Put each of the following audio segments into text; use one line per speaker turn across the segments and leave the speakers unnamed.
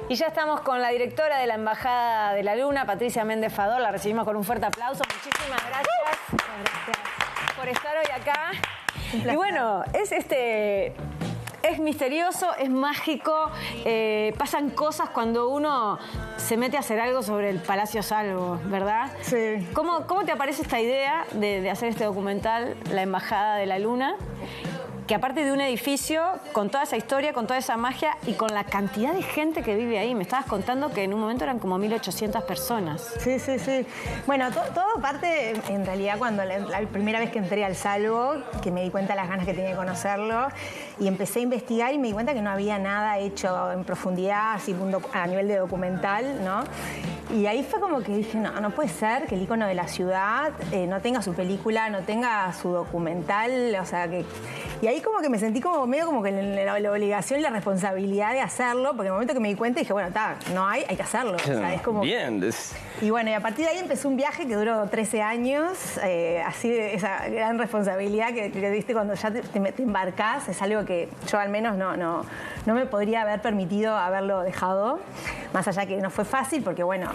Y ya estamos con la directora de la Embajada de la Luna, Patricia Méndez Fadol. La recibimos con un fuerte aplauso. Muchísimas gracias por estar hoy acá. Y bueno, es misterioso, es mágico, pasan cosas cuando uno se mete a hacer algo sobre el Palacio Salvo, ¿verdad?
Sí.
¿Cómo te aparece esta idea de hacer este documental, La Embajada de la Luna? Que aparte de un edificio, con toda esa historia, con toda esa magia y con la cantidad de gente que vive ahí. Me estabas contando que en un momento eran como 1.800 personas.
Sí, sí, sí. Bueno, todo parte, en realidad, cuando la primera vez que entré al Salvo, que me di cuenta de las ganas que tenía de conocerlo, y empecé a investigar y me di cuenta que no había nada hecho en profundidad, así a nivel de documental, ¿no? Y ahí fue como que dije, no puede ser que el ícono de la ciudad no tenga su película, no tenga su documental, o sea que... Y ahí como que me sentí como medio como que la obligación y la responsabilidad de hacerlo, porque en el momento que me di cuenta dije, bueno, no hay que hacerlo. O sea, es como...
Bien.
Y bueno, y a partir de ahí empezó un viaje que duró 13 años, así de esa gran responsabilidad que viste cuando ya te embarcás, es algo que yo al menos no me podría haber permitido haberlo dejado, más allá que no fue fácil, porque bueno,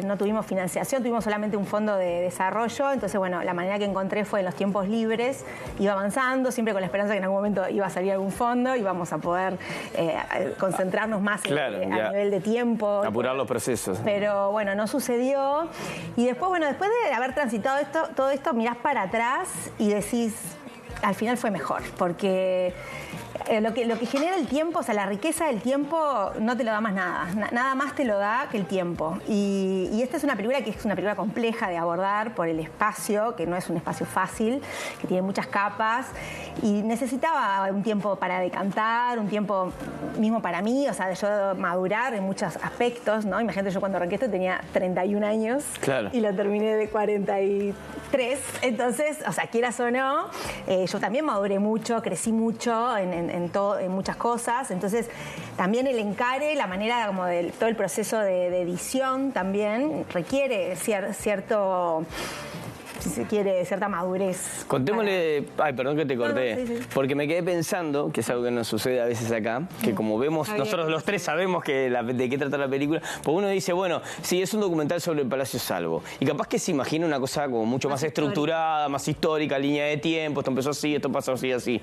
no tuvimos financiación, tuvimos solamente un fondo de desarrollo, entonces bueno, la manera que encontré fue en los tiempos libres, iba avanzando, siempre con la esperanza que en algún momento iba a salir algún fondo y íbamos a poder concentrarnos más a nivel de tiempo.
Apurar los procesos.
Pero bueno, no sucedió. Y después, bueno, después de haber transitado todo esto, mirás para atrás y decís, al final fue mejor, porque lo que genera el tiempo, o sea, la riqueza del tiempo no te lo da más nada. Nada más te lo da que el tiempo. Y esta es una película que es una película compleja de abordar por el espacio, que no es un espacio fácil, que tiene muchas capas. Y necesitaba un tiempo para decantar, un tiempo mismo para mí, o sea, de yo madurar en muchos aspectos, ¿no? Imagínate, yo cuando arranqué esto tenía 31 años.
Claro.
Y lo terminé de 43. Entonces, o sea, quieras o no, yo también maduré mucho, crecí mucho en muchas cosas. Entonces, también el encare, la manera como de todo el proceso de edición también requiere cierto... si se quiere, cierta madurez.
Contémosle... Ay, perdón que te corté.
No, sí.
Porque me quedé pensando, que es algo que nos sucede a veces acá, que como vemos, nosotros los tres sabemos de qué trata la película, pues uno dice, bueno, sí, es un documental sobre el Palacio Salvo. Y capaz que se imagina una cosa como mucho más estructurada, más histórica, línea de tiempo, esto empezó así, esto pasó así, así.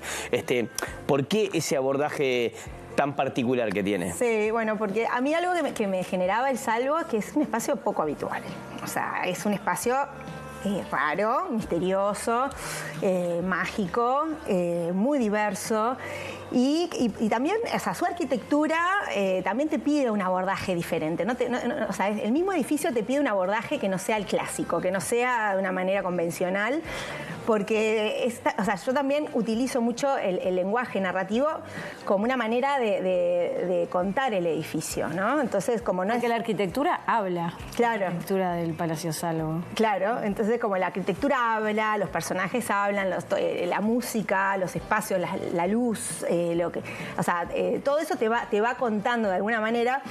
¿Por qué ese abordaje tan particular que tiene?
Sí, bueno, porque a mí algo que me generaba el Salvo es que es un espacio poco habitual. O sea, es un espacio... raro, misterioso, mágico, muy diverso y también, o sea, su arquitectura también te pide un abordaje diferente. O sea, el mismo edificio te pide un abordaje que no sea el clásico, que no sea de una manera convencional, porque o sea, yo también utilizo mucho el lenguaje narrativo como una manera de contar el edificio, ¿no? Entonces, como no
porque la arquitectura habla.
Claro.
La arquitectura del Palacio Salvo.
Claro, entonces como la arquitectura habla, los personajes hablan, la música, los espacios, la luz, o sea, todo eso te va contando de alguna manera.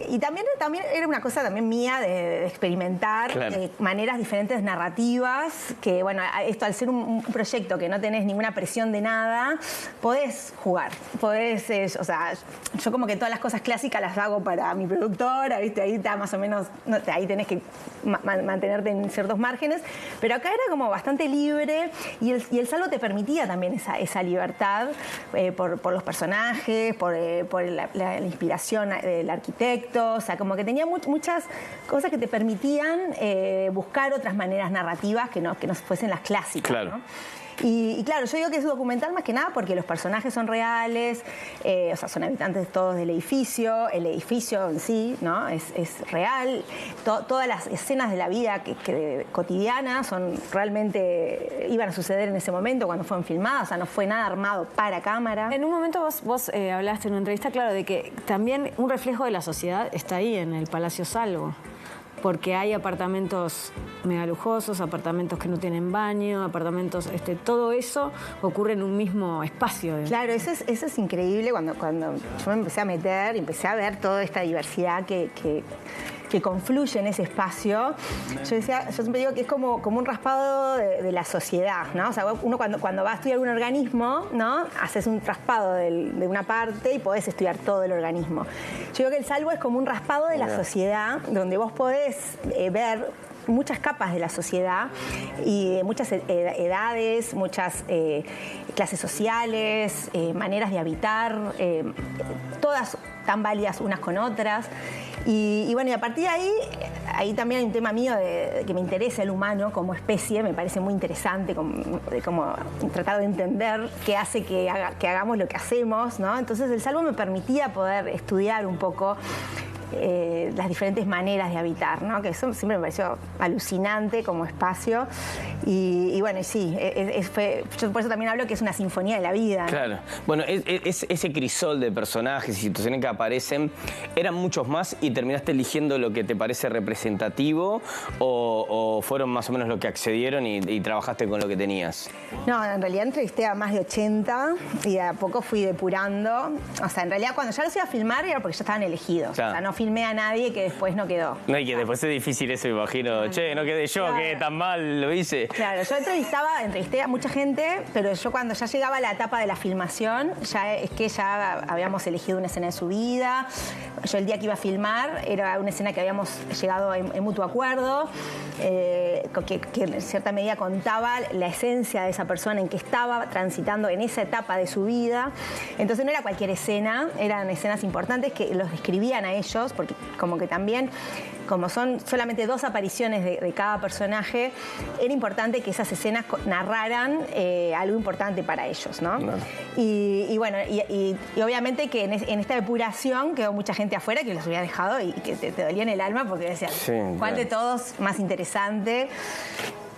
Y también era una cosa también mía de experimentar maneras diferentes narrativas, que bueno, esto al ser un proyecto que no tenés ninguna presión de nada, podés jugar, o sea, yo como que todas las cosas clásicas las hago para mi productora, ¿viste? Ahí está más o menos, ahí tenés que mantenerte en ciertos márgenes, pero acá era como bastante libre y el Salvo te permitía también esa libertad por los personajes, por la inspiración del arquitecto, o sea, como que tenía muchas cosas que te permitían buscar otras maneras narrativas que no fuesen las clásicas,
claro.
¿no? Y claro, yo digo que es un documental más que nada porque los personajes son reales, o sea, son habitantes todos del edificio, el edificio en sí, ¿no? Es real, todas las escenas de la vida cotidiana iban a suceder en ese momento cuando fueron filmadas, o sea, no fue nada armado para cámara.
En un momento vos hablaste en una entrevista, claro, de que también un reflejo de la sociedad está ahí en el Palacio Salvo. Porque hay apartamentos mega lujosos, apartamentos que no tienen baño, apartamentos... todo eso ocurre en un mismo espacio.
Claro, eso es increíble cuando yo me empecé a meter, empecé a ver toda esta diversidad que que confluye en ese espacio. Yo siempre digo que es como un raspado de la sociedad, ¿no? O sea, uno cuando va a estudiar un organismo, ¿no? Haces un raspado de una parte y podés estudiar todo el organismo. Yo digo que el salvo es como un raspado de la sociedad, donde vos podés ver muchas capas de la sociedad y muchas edades, muchas clases sociales, maneras de habitar, todas tan válidas unas con otras. Y bueno, y a partir de ahí también hay un tema mío de que me interesa el humano como especie, me parece muy interesante como tratar de entender qué hace que hagamos lo que hacemos, ¿no? Entonces el salvo me permitía poder estudiar un poco las diferentes maneras de habitar, ¿no? Que eso siempre me pareció alucinante como espacio. Y bueno, sí, yo por eso también hablo que es una sinfonía de la vida, ¿no?
Claro. Bueno, ese crisol de personajes y situaciones que aparecen, ¿eran muchos más y terminaste eligiendo lo que te parece representativo o fueron más o menos lo que accedieron y trabajaste con lo que tenías?
No, en realidad entrevisté a más de 80 y de a poco fui depurando. O sea, en realidad cuando ya los iba a filmar era porque ya estaban elegidos. Claro. O sea, no filmé a nadie que después no quedó.
No, y que después es difícil eso, me imagino. Che, no quedé yo, claro, que tan mal lo hice.
Claro, yo entrevisté a mucha gente, pero yo cuando ya llegaba a la etapa de la filmación, ya habíamos elegido una escena de su vida. Yo el día que iba a filmar era una escena que habíamos llegado en mutuo acuerdo, que en cierta medida contaba la esencia de esa persona en que estaba transitando en esa etapa de su vida. Entonces no era cualquier escena, eran escenas importantes que los describían a ellos, porque como que también, como son solamente 2 apariciones de cada personaje, era importante que esas escenas narraran algo importante para ellos, ¿no? Claro. Y bueno, y obviamente que en esta depuración quedó mucha gente afuera que los había dejado y que te dolía en el alma porque decían, sí, ¿cuál de todos más interesante?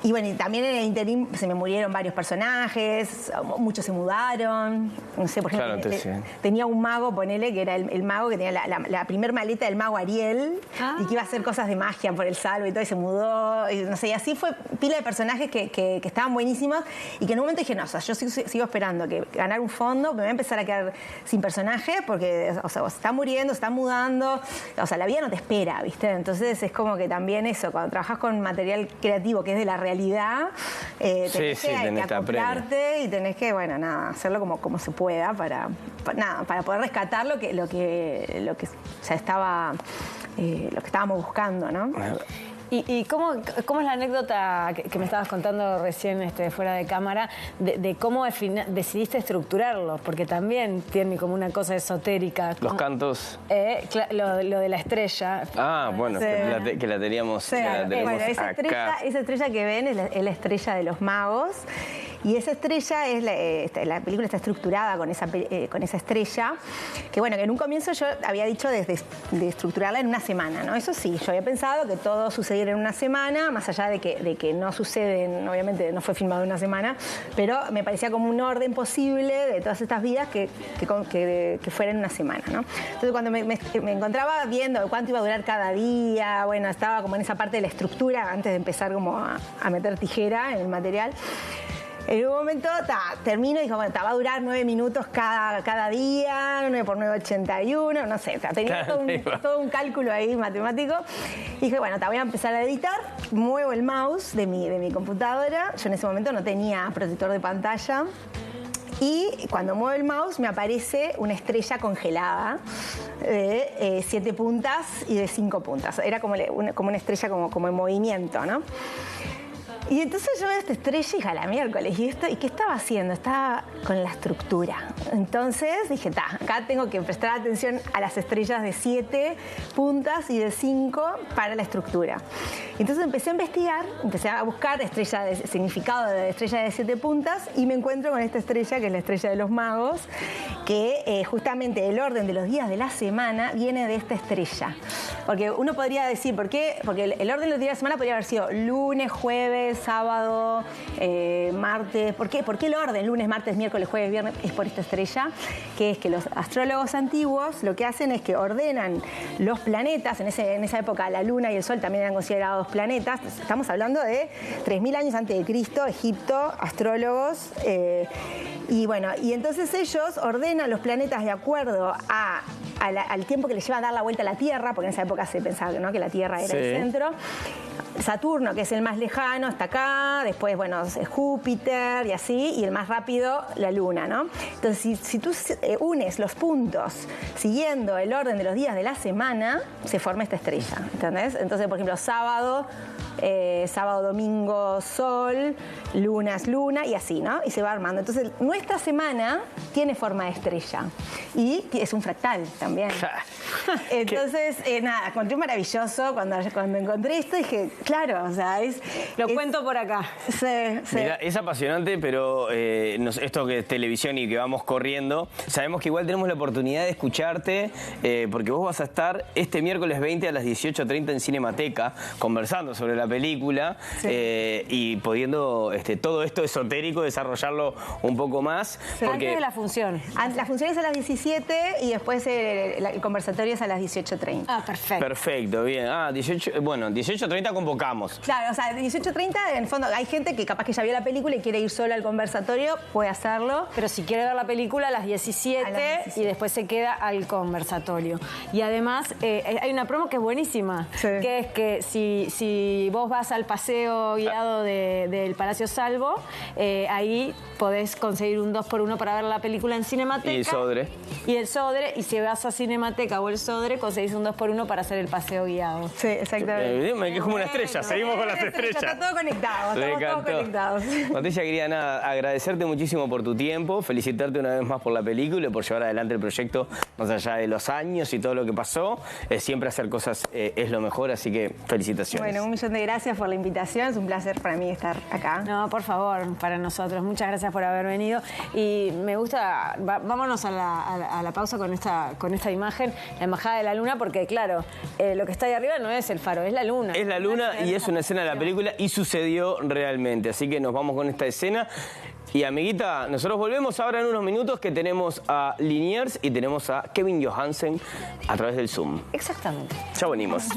Y bueno, y también en el interín se me murieron varios personajes, muchos se mudaron. No sé, por ejemplo, claro, tenía un mago, ponele, que era el mago que tenía la primer maleta del mago Ariel y que iba a hacer cosas de magia por el salvo y todo, y se mudó. Y no sé, y así fue pila de personajes que estaban buenísimos y que en un momento dije, no, o sea, yo sigo esperando que ganar un fondo, me voy a empezar a quedar sin personaje porque, o sea, se está muriendo, se está mudando, o sea, la vida no te espera, ¿viste? Entonces es como que también eso, cuando trabajas con material creativo que es de la realidad, tenés que acoplarte y tenés que, bueno, nada, hacerlo como se pueda para poder rescatar lo que estábamos buscando, ¿no?
¿Y cómo es la anécdota que me estabas contando recién fuera de cámara de cómo decidiste estructurarlo? Porque también tiene como una cosa esotérica.
Los cantos.
Lo de la estrella.
Ah, bueno, que la teníamos,
sí, bueno, esa estrella que ven es la estrella de los magos. Y esa estrella la película está estructurada con esa estrella, que bueno, que en un comienzo yo había dicho de estructurarla en una semana, ¿no? Eso sí, yo había pensado que todo sucediera en una semana, más allá de que no suceden, obviamente no fue filmado en una semana, pero me parecía como un orden posible de todas estas vidas que fuera en una semana, ¿no? Entonces cuando me encontraba viendo cuánto iba a durar cada día, bueno, estaba como en esa parte de la estructura antes de empezar como a meter tijera en el material. En un momento termino y digo, bueno, va a durar 9 minutos cada día, 9 por 9, 81, no sé, tenía todo un cálculo ahí matemático. Y dije, bueno, voy a empezar a editar, muevo el mouse de mi computadora, yo en ese momento no tenía protector de pantalla. Y cuando muevo el mouse me aparece una estrella congelada de 7 puntas y de 5 puntas. Era como una estrella como en movimiento, ¿no? Y entonces yo veo esta estrella y dije, a la miércoles, ¿y qué estaba haciendo? Estaba con la estructura. Entonces dije, acá tengo que prestar atención a las estrellas de 7 puntas y de 5 para la estructura. Entonces empecé a investigar, empecé a buscar significado de estrella de 7 puntas y me encuentro con esta estrella, que es la estrella de los magos, que justamente el orden de los días de la semana viene de esta estrella. Porque uno podría decir, ¿por qué? Porque el orden de los días de la semana podría haber sido lunes, jueves, sábado, martes. ¿Por qué? ¿Por qué el orden? Lunes, martes, miércoles, jueves, viernes. Es por esta estrella, que es que los astrólogos antiguos lo que hacen es que ordenan los planetas. En esa época la luna y el sol también eran considerados planetas. Estamos hablando de 3000 años antes de Cristo, Egipto, astrólogos. Y bueno, y entonces ellos ordenan los planetas de acuerdo a al tiempo que le lleva a dar la vuelta a la Tierra, porque en esa época se pensaba, ¿no?, que la Tierra era el centro. Saturno, que es el más lejano, está acá, después, bueno, es Júpiter y así, y el más rápido, la Luna, ¿no? Entonces, si tú unes los puntos siguiendo el orden de los días de la semana, se forma esta estrella, ¿entendés? Entonces, por ejemplo, sábado, domingo, sol, luna es luna, y así, ¿no? Y se va armando. Entonces, nuestra semana tiene forma de estrella y es un fractal también. Entonces, nada, encontré maravilloso cuando encontré esto, dije, claro, o sea,
Lo cuento por acá.
Sí.
Mira, es apasionante, pero esto que es televisión y que vamos corriendo, sabemos que igual tenemos la oportunidad de escucharte, porque vos vas a estar este miércoles 20 a las 18:30 en Cinemateca, conversando sobre la película y pudiendo todo esto esotérico desarrollarlo un poco más.
Porque... Antes de la función.
La función es a las 17 y después el conversatorio es a las 18:30.
Ah, perfecto.
Perfecto, bien. 18:30 convocamos.
Claro, o sea, 18:30, en el fondo, hay gente que capaz que ya vio la película y quiere ir sola al conversatorio, puede hacerlo.
Pero si quiere ver la película a las 17, y después se queda al conversatorio. Y además, hay una promo que es buenísima, que es que si vos vas al paseo guiado del Palacio Salvo, ahí podés conseguir un 2x1 para ver la película en Cinemateca.
Y el Sodre.
Y si vas a Cinemateca o el Sodre, conseguís un 2x1 para hacer el paseo guiado.
Sí, exactamente.
Me quedé como una estrella, seguimos con las estrellas.
Está todo conectado, estamos todos conectados.
Patricia, quería agradecerte muchísimo por tu tiempo, felicitarte una vez más por la película y por llevar adelante el proyecto más allá de los años y todo lo que pasó. Siempre hacer cosas es lo mejor, así que felicitaciones.
Bueno, 1.000.000 de gracias por la invitación, es un placer para mí estar acá.
No, por favor, para nosotros. Muchas gracias por haber venido. Y me gusta, vámonos a la pausa con esta imagen, la Embajada de la Luna, porque claro, lo que está ahí arriba no es el faro, es la luna.
Es la luna y es una escena de la película y sucedió realmente. Así que nos vamos con esta escena. Y amiguita, nosotros volvemos ahora en unos minutos que tenemos a Liniers y tenemos a Kevin Johansen a través del Zoom.
Exactamente.
Ya venimos.